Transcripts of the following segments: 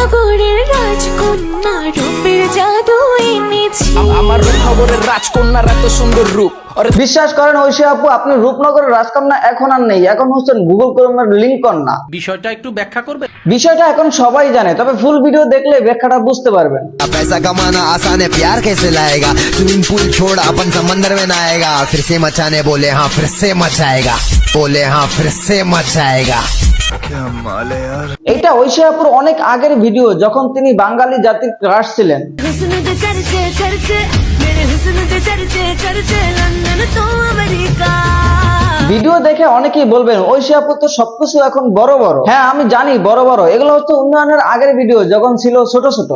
রূপনগরের রাজকন্যা রূপের জাদু এনেছি। আমার রূপনগরের রাজকন্যার এত সুন্দর রূপ। বিশ্বাস করেন ঐশী আপু, আপনি রূপনগরের রাজকন্যা এখন আর নেই, এখন হচ্ছেন গুগল ক্রোমের লিংক কন্যা। বিষয়টা একটু ব্যাখ্যা করবে? বিষয়টা এখন সবাই জানে, তবে ফুল ভিডিও দেখলে ব্যাখ্যাটা বুঝতে পারবেন। पैसा कमाना आसान है, प्यार कैसे लाएगा? स्विमिंग पूल छोड़ अपन समंदर में नहाएगा। फिर से मचाने बोले हाँ फिर से मचाएगा, बोले हाँ फिर से मचाएगा। এটা ঐশী আপুর অনেক আগের ভিডিও, যখন তিনি বাঙালি জাতির ক্রাশ ছিলেন। हुस्न दे चर्चे चर्चे मेरे हुस्न दे चर्चे चर्चे लंदन तो अमेरिका। ভিডিও দেখে অনেকেই বলবেন ঐশী আপু তো সবকিছু এখন বড় বড়। হ্যাঁ আমি জানি বড় বড়, এগুলো হচ্ছে উন্নয়নের আগের ভিডিও, যখন ছিল ছোট ছোট।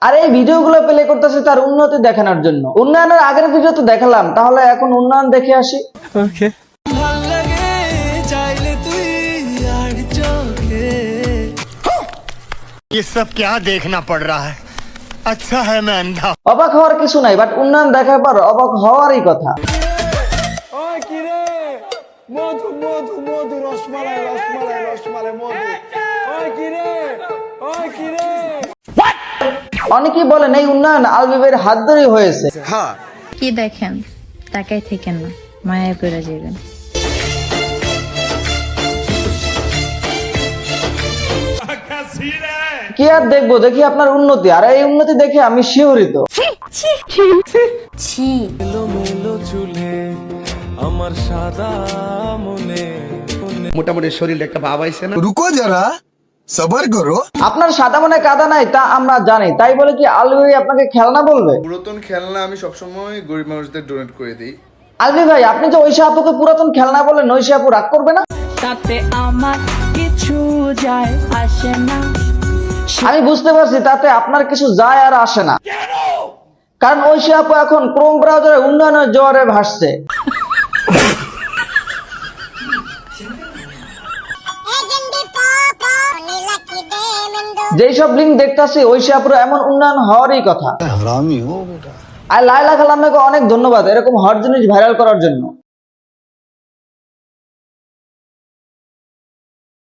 আর এই ভিডিওগুলো প্লে করতেছে তার উন্নতি দেখানোর জন্য। উন্নয়নের আগের ভিডিও তো দেখালাম, তাহলে এখন উন্নয়ন দেখে আসি। ये सब क्या देखना पड़ रहा है? अच्छा है मैं अंधा। অবাক হওয়ার কিছু নাই, বাট উন্নয়ন দেখার পর অবাক হওয়ারই কথা। অনেকেই বলেন এই উন্নয়ন আলবিবের হাত ধরেই হয়েছে। কি দেখেন, তাকাই থেকেন না, মায়ায় পড়ে যাবেন। কি আর দেখবো, দেখি আপনার উন্নতি, আর এই উন্নতি দেখে আমি শিহরিত। মোটামুটি শরীরে একটা ভাব আইছে না? रुको जरा सबर करो। আপনার সাদা মনে কাদা নাই তা আমরা জানি, তাই বলে কি আলবি আপনাকে খেলনা বলবে? পুরাতন খেলনা আমি সবসময় গরিব মানুষদের ডোনেট করে দিই। আলবি ভাই, আপনি যে ঐশী আপুকে পুরাতন খেলনা বলেন, ঐশী আপু রাগ করবে না? তাতে আমার কিছু যায় আসে না। আমি বুঝতে পারছি তাতে আপনার কিছু যায় আর আসে না, কারণ ঐশী আপু এখন ক্রোম ব্রাউজারে উন্নয়নের জোয়ারে ভাসছে। যেই সব লিঙ্ক দেখতাছি ঐশী আপুর এমন উন্নয়ন হওয়ারই কথা। আর লাইলা খালাম্মাকে অনেক ধন্যবাদ এরকম হট জিনিস ভাইরাল করার জন্য।